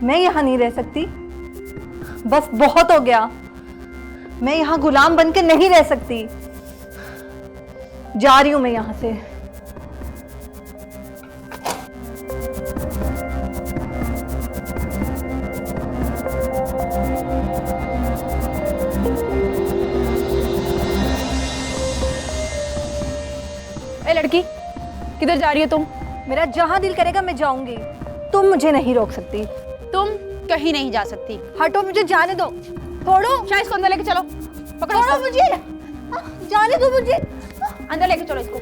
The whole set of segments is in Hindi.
मैं यहाँ नहीं रह सकती, बस बहुत हो गया। मैं यहाँ गुलाम बन के नहीं रह सकती। जा रही हूं मैं यहाँ से। ए लड़की, किधर जा रही हो तुम? मेरा जहां दिल करेगा मैं जाऊंगी, तुम मुझे नहीं रोक सकती। तुम कहीं नहीं जा सकती। हटो, मुझे जाने दो। छोड़ो, शायद इसको अंदर लेके चलो। पकड़ो छोड़ो इसको। मुझे, जाने दो मुझे। अंदर लेके चलो इसको।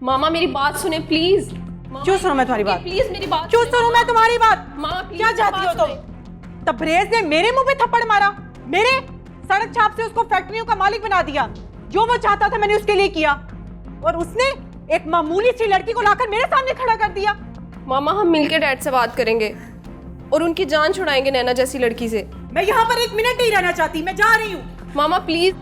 मामा मेरी बात सुने प्लीज। क्यों सुनूं मैं तुम्हारी बात? प्लीज मेरी बात क्यों सुनूं मैं तुम्हारी बात? मामा प्लीज क्या चाहती हो तुम? तबरेज ने मेरे मुंह पे थप्पड़ मारा, मेरे सड़क छाप से उसको फैक्ट्रियों का मालिक बना दिया। जो वो चाहता था मैंने उसके लिए किया, और उसने एक मामूली सी लड़की को लाकर मेरे सामने खड़ा कर दिया। मामा हम मिलके डैड से बात करेंगे और उनकी जान छुड़ाएंगे नैना जैसी लड़की से। मैं यहाँ पर एक मिनट नहीं रहना चाहती, मैं जा रही हूँ। मामा प्लीज,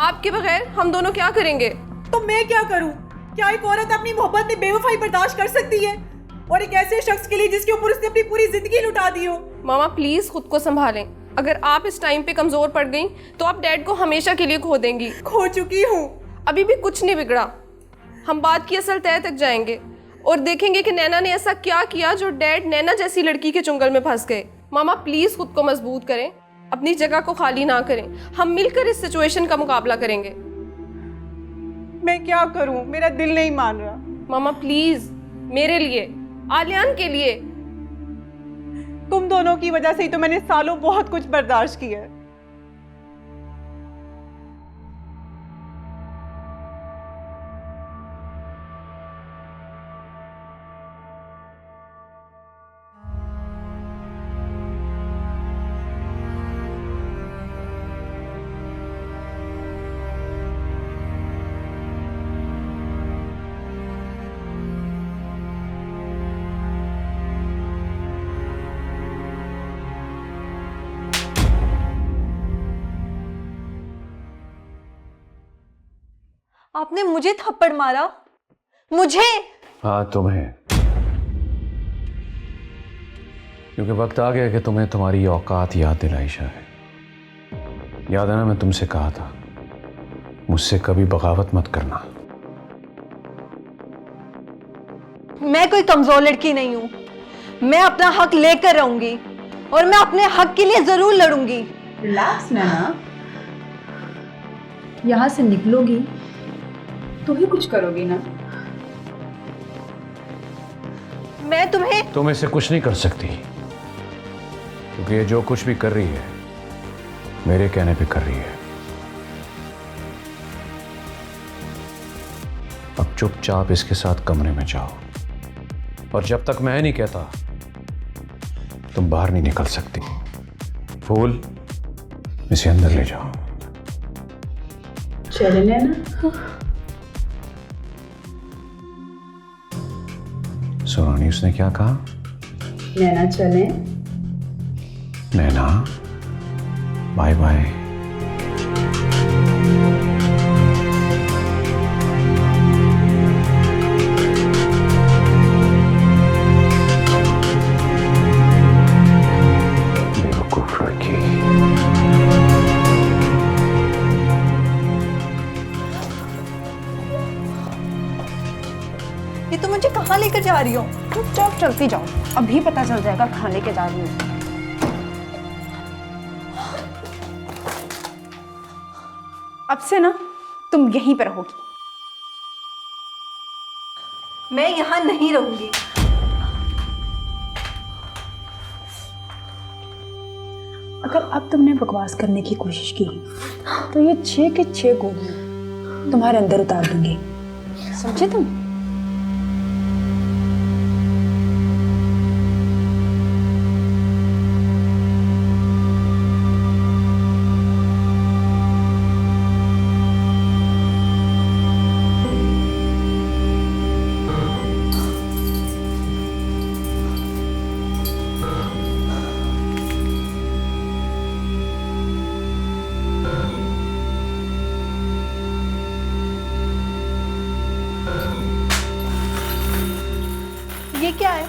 आपके बगैर हम दोनों क्या करेंगे? तो मैं क्या करूं? क्या एक औरत अपनी मोहब्बत में बेवफाई बर्दाश्त कर सकती है, और एक ऐसे शख्स के लिए जिसके ऊपर उसने अपनी पूरी जिंदगी लुटा दी हो? मामा प्लीज खुद को संभालें। अगर आप इस टाइम पे कमजोर पड़ गई तो आप डैड को हमेशा के लिए खो देंगी। खो चुकी हूँ। अभी भी कुछ नहीं बिगड़ा। हम बात की असल तह तक जाएंगे और देखेंगे कि नैना ने ऐसा क्या किया जो डैड नैना जैसी लड़की के चुंगल में फंस गए। मामा प्लीज खुद को मजबूत करें, अपनी जगह को खाली ना करें। हम मिलकर इस सिचुएशन का मुकाबला करेंगे। मैं क्या करूं? मेरा दिल नहीं मान रहा। मामा प्लीज, मेरे लिए, आलियान के लिए। तुम दोनों की वजह से ही तो मैंने सालों बहुत कुछ बर्दाश्त किया है। आपने मुझे थप्पड़ मारा, मुझे? हाँ तुम्हें, क्योंकि वक्त आ गया कि तुम्हें तुम्हारी औकात याद दिलाई जाए। याद है ना, मैं तुमसे कहा था मुझसे कभी बगावत मत करना। मैं कोई कमजोर लड़की नहीं हूं। मैं अपना हक लेकर रहूंगी और मैं अपने हक के लिए जरूर लड़ूंगी। रिलैक्स नैना, यहाँ से निकलोगी तो ही कुछ करोगी ना। मैं तुम इससे कुछ नहीं कर सकती, क्योंकि ये जो कुछ भी कर रही है मेरे कहने पे कर रही है। अब चुपचाप इसके साथ कमरे में जाओ, और जब तक मैं नहीं कहता तुम बाहर नहीं निकल सकती। फूल, इसे अंदर ले जाओ। चले नैना। सुनानी उसने क्या कहा? नैना चले। नैना, बाय बाय। बेवकूफ लड़की। ये तो मुझे कहाँ लेकर जा रही हो? चुपचाप चलती जाओ, अभी पता चल जाएगा कहाँ लेके जा रही हूँ। अब से ना तुम यहीं पर रहोगी। मैं यहाँ नहीं रहूंगी। अगर अब तुमने बकवास करने की कोशिश की तो ये 6 के 6 गोलियां तुम्हारे अंदर उतार दूंगी, समझे तुम? ये क्या है?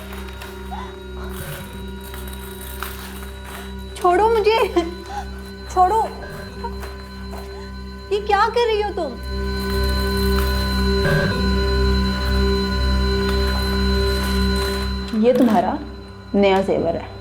छोड़ो मुझे, छोड़ो। ये क्या कर रही हो तुम? ये तुम्हारा नया जेवर है।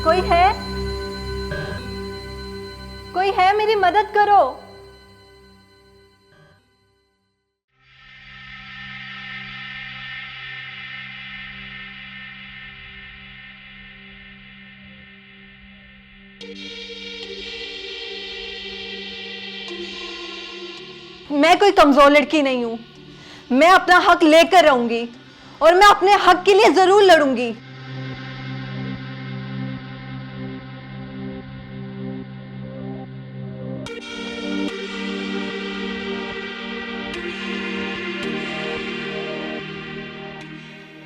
कोई है? कोई है? मेरी मदद करो। मैं कोई कमजोर लड़की नहीं हूं। मैं अपना हक लेकर रहूंगी और मैं अपने हक के लिए जरूर लड़ूंगी।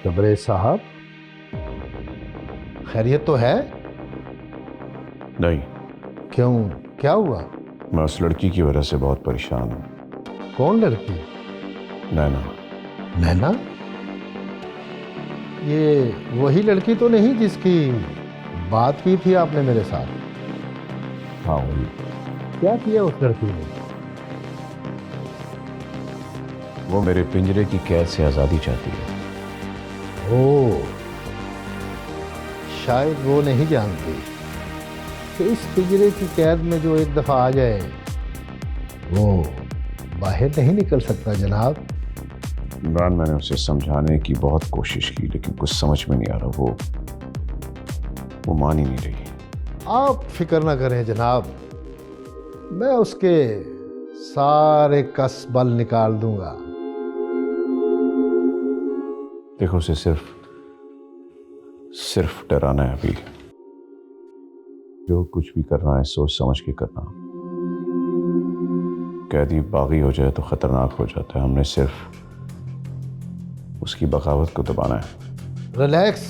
तबरेज साहब, खैरियत तो है? नहीं, क्यों, क्या हुआ? मैं उस लड़की की वजह से बहुत परेशान हूं। कौन लड़की? नैना। नैना? ये वही लड़की तो नहीं जिसकी बात की थी आपने मेरे साथ? हाँ वही। क्या किया उस लड़की ने? वो मेरे पिंजरे की कैद से आज़ादी चाहती है। ओ, शायद वो नहीं जानती कि इस पिंजरे की कैद में जो एक दफा आ जाए वो बाहर नहीं निकल सकता जनाब। इमरान, मैंने उसे समझाने की बहुत कोशिश की लेकिन कुछ समझ में नहीं आ रहा। वो मान ही नहीं रही। आप फिक्र ना करें जनाब, मैं उसके सारे कस बल निकाल दूंगा। देखो, उसे सिर्फ डराना है। अभी जो कुछ भी करना है सोच समझ के करना। कैदी बागी हो जाए तो खतरनाक हो जाता है। हमने सिर्फ उसकी बगावत को दबाना है। रिलैक्स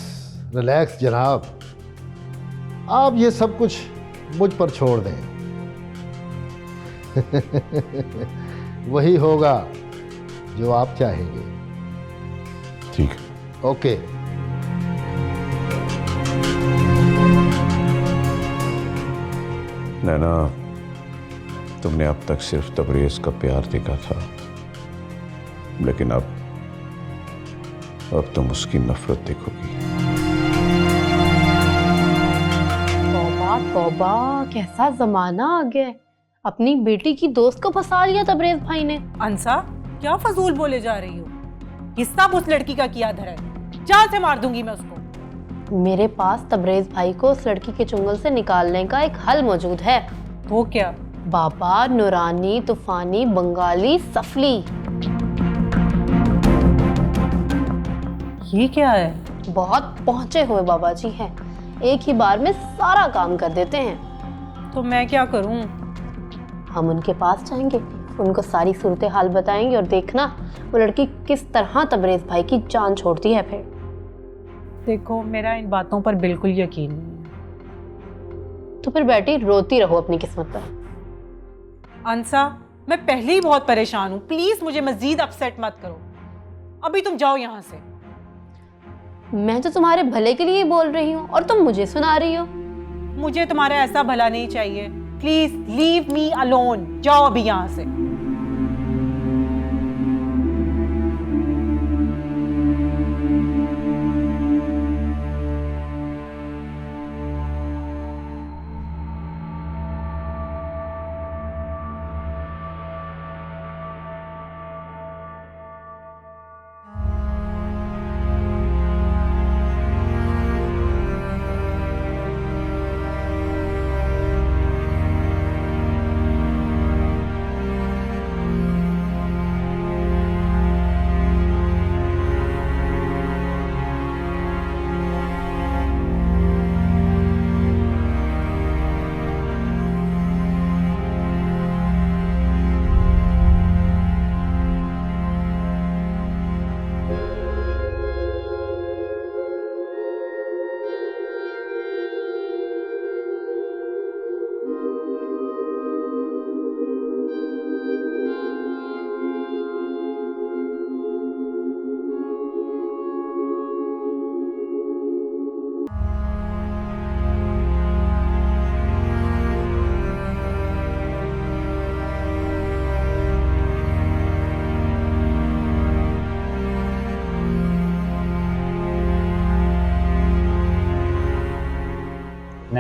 रिलैक्स जनाब, आप ये सब कुछ मुझ पर छोड़ दें। वही होगा जो आप चाहेंगे। ठीक है। ओके। नैना, तुमने अब तक सिर्फ तबरेज का प्यार देखा था, लेकिन अब तुम उसकी नफरत देखोगी। तौबा तौबा, कैसा जमाना आ गया। अपनी बेटी की दोस्त को फंसा लिया तबरेज भाई ने। अंसा, क्या फजूल बोले जा रही हो? ये सब उस लड़की का किया धरा है। जान से मार दूंगी मैं उसको। मेरे पास तबरेज भाई को उस लड़की के चुंगल से निकालने का एक हल मौजूद है। वो क्या? बाबा नूरानी, तूफानी, बंगाली, सफली। ये क्या है? बहुत पहुंचे हुए बाबा जी हैं। एक ही बार में सारा काम कर देते हैं। तो मैं क्या करूं? हम उनके पास जाएंगे, उनको सारी सूरत हाल बताएंगे और देखना वो लड़की किस तरह तबरेज भाई की जान छोड़ती है। फिर देखो, मेरा इन बातों पर बिल्कुल यकीन नहीं है। तो फिर बेटी रोती रहो अपनी किस्मत पर। अंसा, मैं पहले ही बहुत परेशान हूँ। प्लीज मुझे मजीद अपसेट मत करो। अभी तुम जाओ यहाँ से। मैं तो तुम्हारे भले के लिए बोल रही हूँ और तुम मुझे सुना रही हो। मुझे तुम्हारा ऐसा भला नहीं चाहिए। Please leave me alone. जाओ अभी यहाँ से।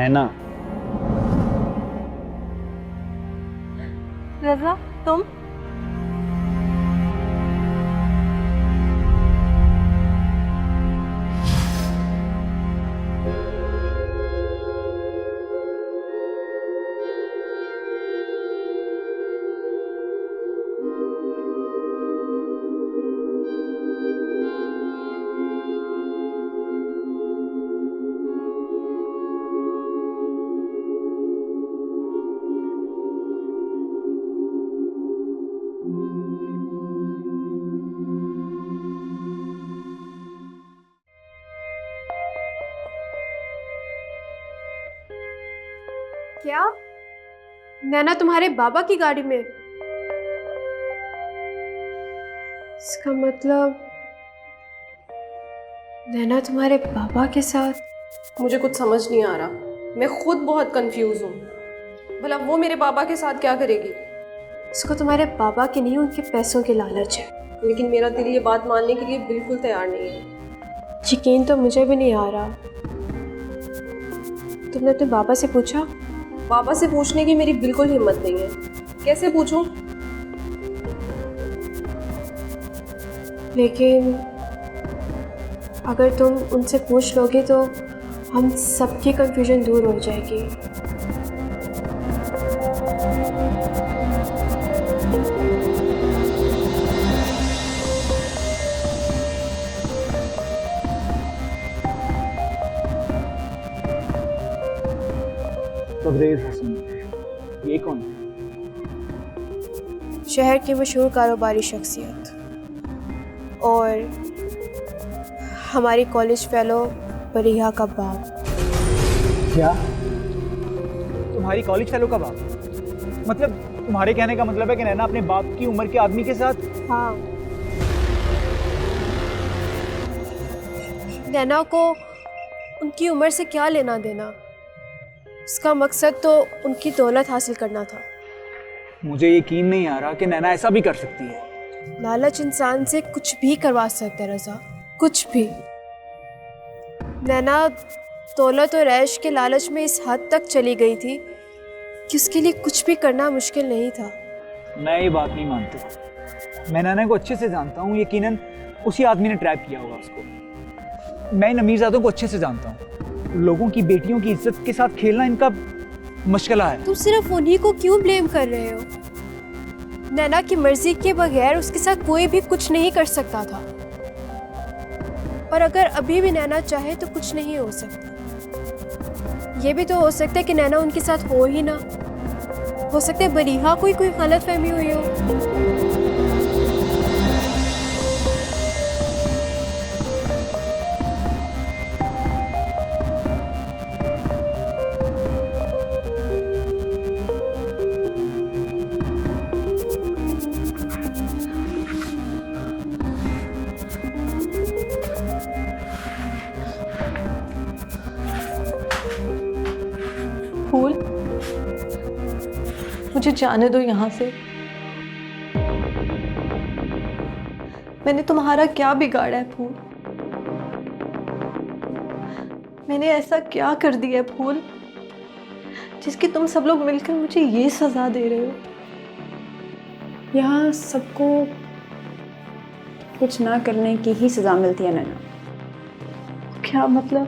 नैना। रजा, तुम? क्या? नैना तुम्हारे बाबा की गाड़ी में? इसका मतलब नैना तुम्हारे बाबा के साथ? मुझे कुछ समझ नहीं आ रहा, मैं खुद बहुत कंफ्यूज हूँ। भला वो मेरे बाबा के साथ क्या करेगी? इसको तुम्हारे बाबा के नहीं, उनके पैसों के लालच है। लेकिन मेरा दिल ये बात मानने के लिए बिल्कुल तैयार नहीं है। यकीन तो मुझे भी नहीं आ रहा। तुमने अपने बाबा से पूछा? बाबा से पूछने की मेरी बिल्कुल हिम्मत नहीं है। कैसे पूछूं? लेकिन अगर तुम उनसे पूछ लोगे तो हम सबकी कंफ्यूजन दूर हो जाएगी। तबरेज़ हसन, ये कौन है? शहर की मशहूर कारोबारी शख्सियत और हमारी कॉलेज फेलो बरिहा का बाप। क्या? तुम्हारी कॉलेज फेलो का बाप? मतलब तुम्हारे कहने का मतलब है कि नैना अपने बाप की उम्र के आदमी के साथ? हाँ, नैना को उनकी उम्र से क्या लेना देना? उसका मकसद तो उनकी दौलत हासिल करना था। मुझे यकीन नहीं आ रहा कि नैना ऐसा भी कर सकती है। लालच इंसान से कुछ भी करवा सकता है रज़ा, कुछ भी। नैना दौलत और ऐश के लालच में इस हद तक चली गई थी कि उसके लिए कुछ भी करना मुश्किल नहीं था। मैं ये बात नहीं मानता। मैं नैना को अच्छे से जानता हूँ, यकीनन उसी आदमी ने ट्रैप किया होगा उसको। मैं इन अमीरजादों को अच्छे से जानता हूँ। लोगों की बेटियों की इज्जत के साथ खेलना इनका मशगला है। तुम सिर्फ उन्हीं को क्यों ब्लेम कर रहे हो? नैना की मर्जी के बगैर उसके साथ कोई भी कुछ नहीं कर सकता था। और अगर अभी भी नैना चाहे तो कुछ नहीं हो सकता। ये भी तो हो सकता है कि नैना उनके साथ हो ही ना। हो सकता है बरीहा कोई गलतफहमी हुई हो। फूल, मुझे जाने दो यहाँ से। मैंने तुम्हारा क्या बिगाड़ा है फूल? मैंने ऐसा क्या कर दिया है फूल जिसकी तुम सब लोग मिलकर मुझे ये सजा दे रहे हो? यहाँ सबको कुछ ना करने की ही सजा मिलती है नैना। क्या मतलब?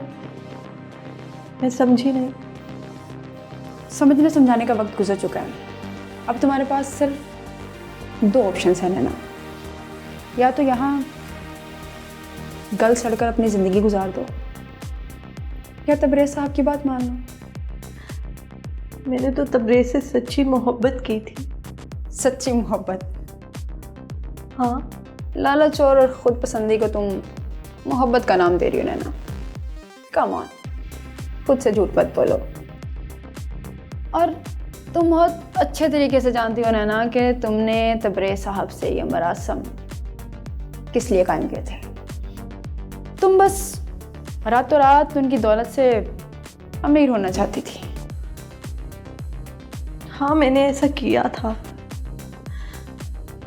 मैं समझी नहीं। समझने समझाने का वक्त गुजर चुका है। अब तुम्हारे पास सिर्फ दो ऑप्शंस हैं नैना। या तो यहाँ गल सड़कर अपनी ज़िंदगी गुजार दो, या तबरेज़ साहब की बात मान लो। मैंने तो तबरेज़ से सच्ची मोहब्बत की थी। सच्ची मोहब्बत? हाँ, लालच और ख़ुद पसंदी को तुम मोहब्बत का नाम दे रही हो नैना। कम ऑन, खुद से झूठ मत बोलो। और तुम बहुत अच्छे तरीके से जानती हो नैना कि तुमने तबरेज़ साहब से ये मरासम किस लिए कायम किए थे। तुम बस रातों रात उनकी दौलत से अमीर होना चाहती थी। हाँ, मैंने ऐसा किया था,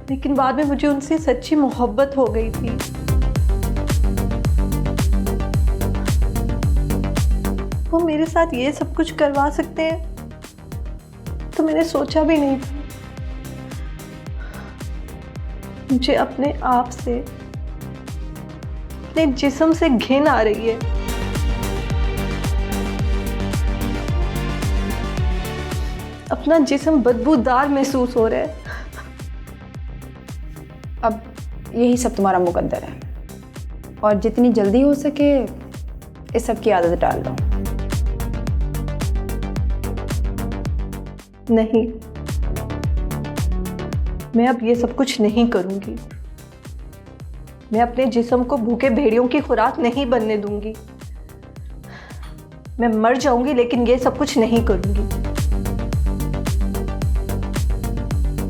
लेकिन बाद में मुझे उनसे सच्ची मोहब्बत हो गई थी। वो मेरे साथ ये सब कुछ करवा सकते हैं तो मैंने सोचा भी नहीं था। मुझे अपने आप से, अपने जिस्म से घिन आ रही है। अपना जिस्म बदबूदार महसूस हो रहा है। अब यही सब तुम्हारा मुकद्दर है और जितनी जल्दी हो सके इस सब की आदत डाल लो। नहीं, मैं अब ये सब कुछ नहीं करूंगी। मैं अपने जिस्म को भूखे भेड़ियों की खुराक नहीं बनने दूंगी। मैं मर जाऊंगी लेकिन ये सब कुछ नहीं करूंगी।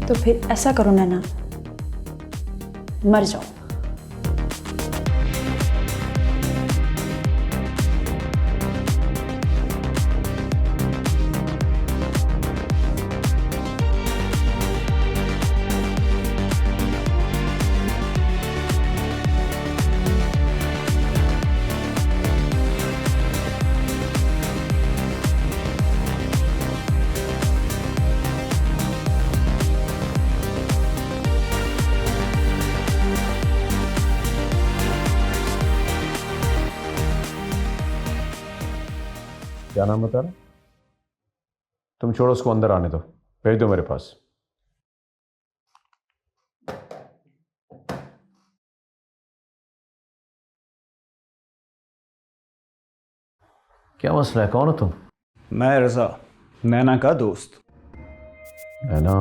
तो फिर ऐसा करो नैना, मर जाओ। क्या नाम बता रहे? तुम छोड़ो, उसको अंदर आने दो, भेज दो मेरे पास। क्या मसला है? कौन हो तुम? मैं रजा, नैना का दोस्त। नैना?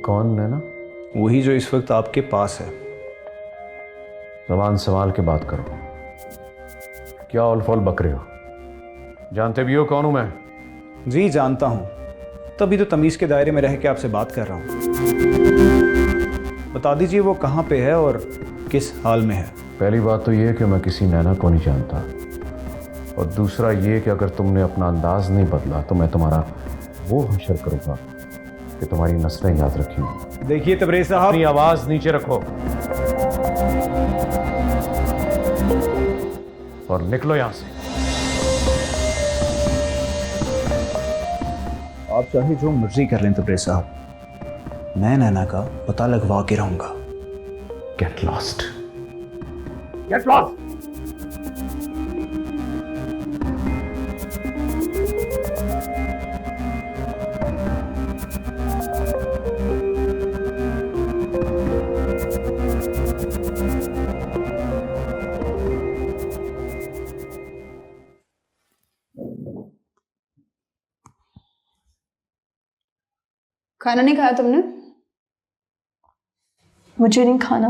कौन नैना? वही जो इस वक्त आपके पास है। ज़बान संभाल के बात करो। क्या ऑल फॉल बक रहे हो? जानते भी हो कौन हूं मैं? जी जानता हूँ, तभी तो तमीज़ के दायरे में रह के आपसे बात कर रहा हूँ। बता दीजिए वो कहाँ पे है और किस हाल में है। पहली बात तो ये कि मैं किसी नैना को नहीं जानता, और दूसरा ये कि अगर तुमने अपना अंदाज नहीं बदला तो मैं तुम्हारा वो हशर करूँगा कि तुम्हारी नस्लें याद रखेंगी। देखिए तबरेज़ साहब, अपनी आवाज़ नीचे रखो और निकलो यहाँ से। आप चाहे जो मर्जी कर लें तबरेज़ साहब, मैं नैना का पता लगवा के रहूंगा। Get lost, get lost. खाना नहीं खाया तुमने? मुझे नहीं खाना,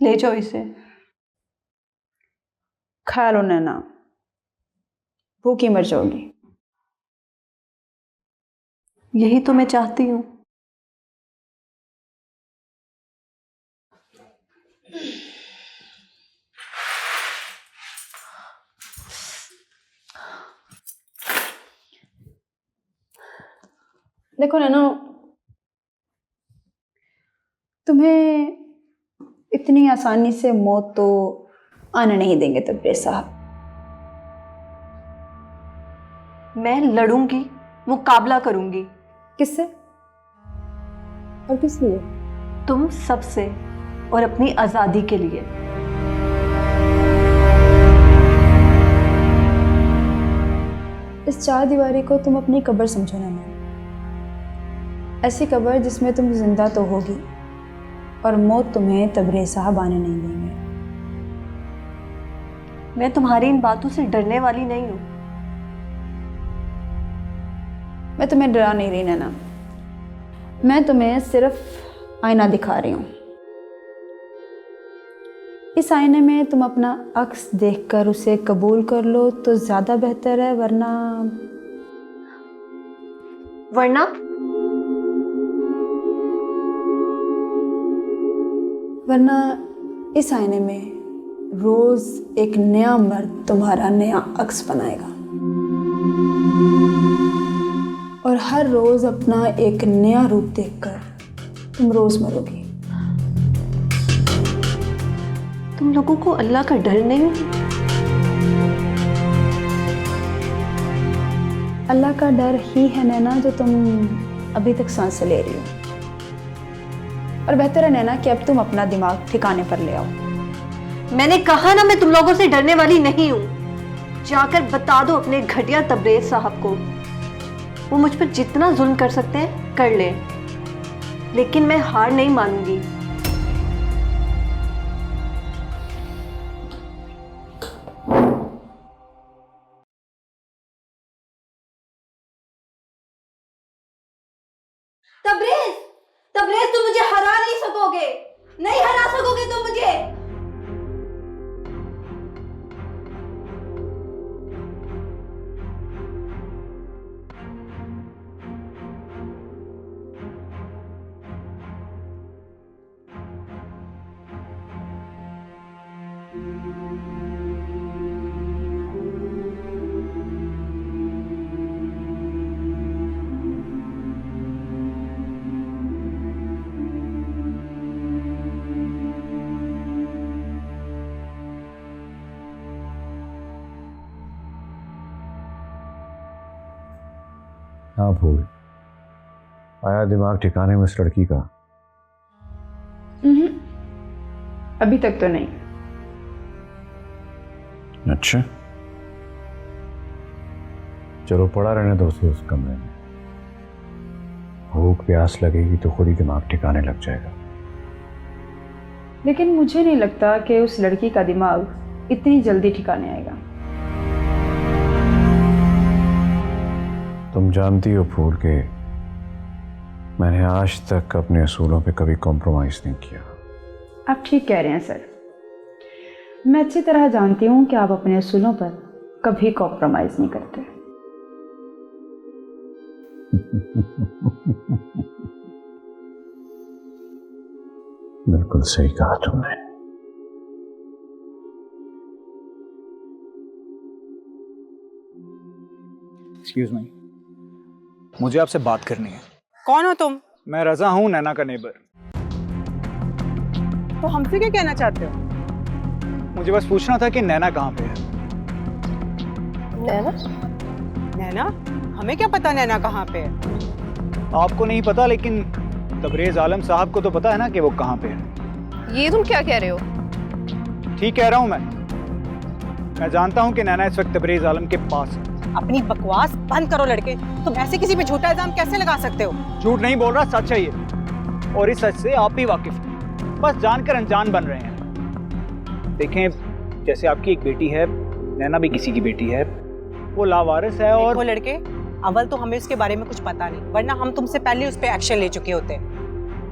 ले जाओ इसे। खा लो नैना, भूखी मर जाओगी। यही तो मैं चाहती हूँ। देखो नैना, तुम्हें इतनी आसानी से मौत तो आने नहीं देंगे तबरेज़ साहब। मैं लड़ूंगी, मुकाबला करूंगी। किससे और किस लिए? तुम सबसे, और अपनी आजादी के लिए। इस चार दीवारी को तुम अपनी कब्र समझो नैना। ऐसी कब्र जिसमें तुम जिंदा तो होगी और मौत तुम्हें तबरेज़ साहब आने नहीं देंगे। मैं तुम्हारी इन बातों से डरने वाली नहीं हूं। मैं तुम्हें डरा नहीं रही नैना, मैं तुम्हें सिर्फ आईना दिखा रही हूँ। इस आईने में तुम अपना अक्स देखकर उसे कबूल कर लो तो ज़्यादा बेहतर है, वरना वरना इस आईने में रोज़ एक नया मर्द तुम्हारा नया अक्स बनाएगा और हर रोज़ अपना एक नया रूप देखकर तुम रोज़ मरोगी। तुम लोगों को अल्लाह का डर नहीं? अल्लाह का डर ही है नैना जो तुम अभी तक सांस ले रही हो। और बेहतर है नैना कि अब तुम अपना दिमाग ठिकाने पर ले आओ। मैंने कहा ना मैं तुम लोगों से डरने वाली नहीं हूं। जाकर बता दो अपने घटिया तबरेज साहब को, वो मुझ पर जितना जुल्म कर सकते हैं कर ले, लेकिन मैं हार नहीं मानूंगी। तबरेज, तबरेज तुम मुझे हरा नहीं सकोगे, नहीं हरा सकोगे तुम मुझे। हाँ फूल, आया दिमाग ठिकाने में उस लड़की का? अभी तक तो नहीं। अच्छा, चलो पड़ा रहने दो उसे उस कमरे में। भूख प्यास लगेगी तो खुद ही दिमाग ठिकाने लग जाएगा। लेकिन मुझे नहीं लगता कि उस लड़की का दिमाग इतनी जल्दी ठिकाने आएगा। तुम जानती हो फूल के मैंने आज तक अपने असूलों पे कभी कॉम्प्रोमाइज नहीं किया। आप ठीक कह रहे हैं सर। मैं अच्छी तरह जानती हूँ कि आप अपने असूलों पर कभी कॉम्प्रोमाइज नहीं करते। बिल्कुल सही कहा तुमने। एक्सक्यूज मी, मुझे आपसे बात करनी है। कौन हो तुम? मैं रजा हूँ, नैना का नेबर। तो हमसे क्या कहना चाहते हो? मुझे बस पूछना था कि नैना कहाँ पे है। नैना? नैना? हमें क्या पता नैना कहाँ पे है? आपको नहीं पता, लेकिन तबरेज आलम साहब को तो पता है ना कि वो कहाँ पे है। ये तुम क्या कह रहे हो? ठीक कह रहा हूँ मैं जानता हूँ कि नैना इस वक्त तबरेज आलम के पास है। अपनी बकवास बंद करो लड़के। तुम ऐसे किसी पे झूठा इल्जाम कैसे लगा सकते हो? झूठ नहीं बोल रहा, सच है ये, और इस सच से आप भी वाकिफ हैं। बस जानकर अनजान बन रहे हैं। देखें, जैसे आपकी एक बेटी है, नैना भी किसी की बेटी है, वो लावारिस है। और देखो लड़के, अव्वल तो हमें उसके बारे में कुछ पता नहीं, वरना हम तुमसे पहले उस पर एक्शन ले चुके होते।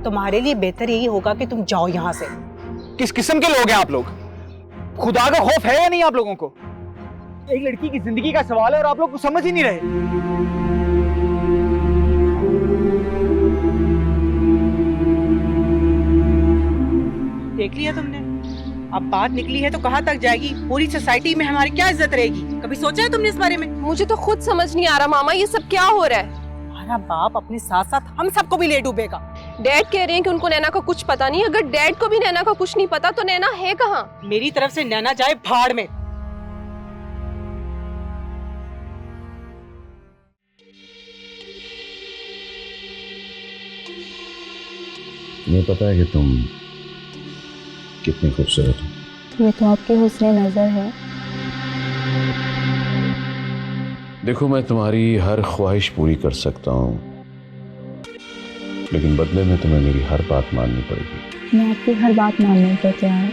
तुम्हारे लिए बेहतर यही होगा कि तुम जाओ यहाँ से। किस किस्म के लोग हैं आप लोग? खुदा का खौफ है या नहीं आप लोगों को? एक लड़की की जिंदगी का सवाल है और आप लोग कुछ समझ ही नहीं रहे। देख लिया तुमने? अब बात निकली है तो कहाँ तक जाएगी? पूरी सोसाइटी में हमारी क्या इज्जत रहेगी? कभी सोचा है तुमने इस बारे में? मुझे तो खुद समझ नहीं आ रहा मामा, ये सब क्या हो रहा है? हमारा बाप अपने साथ साथ हम सबको भी ले डूबेगा। डैड कह रहे हैं कि उनको नैना का कुछ पता नहीं। अगर डैड को भी नैना का कुछ नहीं पता तो नैना है कहाँ? मेरी तरफ से नैना जाए भाड़ में। तुम्हें पता है कि तुम कितनी खूबसूरत हो? ये तो आपकी हुस्न नजर है। देखो, मैं तुम्हारी हर ख्वाहिश पूरी कर सकता हूँ, लेकिन बदले में तुम्हें मेरी हर बात माननी पड़ेगी। मैं आपकी हर बात मानने को तैयार हूँ।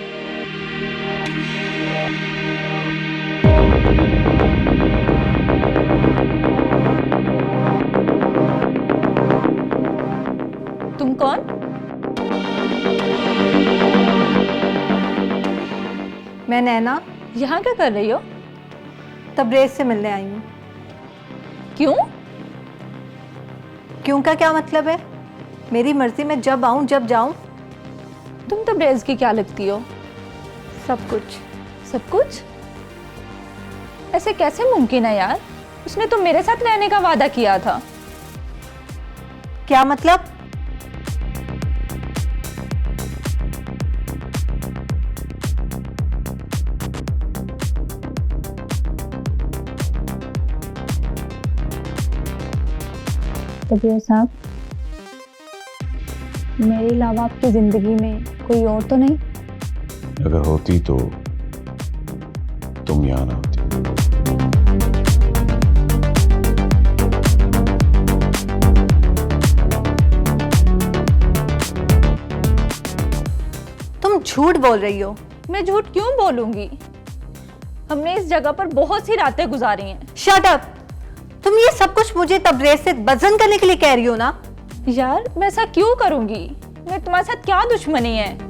तुम कौन? मैं नैना। यहाँ क्या कर रही हो? तबरेज से मिलने आई हूँ। क्यों? क्यों का क्या मतलब है? मेरी मर्जी, मैं जब आऊँ जब जाऊँ। तुम तबरेज की क्या लगती हो? सब कुछ। सब कुछ? ऐसे कैसे मुमकिन है यार? उसने तो मेरे साथ रहने का वादा किया था। क्या मतलब? तबरेज़ साहब, मेरे अलावा आपकी ज़िंदगी में कोई और तो नहीं? अगर होती तो तुम यहाँ ना होती। तुम झूठ बोल रही हो। मैं झूठ क्यों बोलूंगी? हमने इस जगह पर बहुत सी रातें गुजारी हैं। Shut up. तुम ये सब कुछ मुझे तबरेज़ से बदजन करने के लिए कह रही हो ना? यार मैं ऐसा क्यों करूंगी? मैं तुम्हारे साथ क्या दुश्मनी है?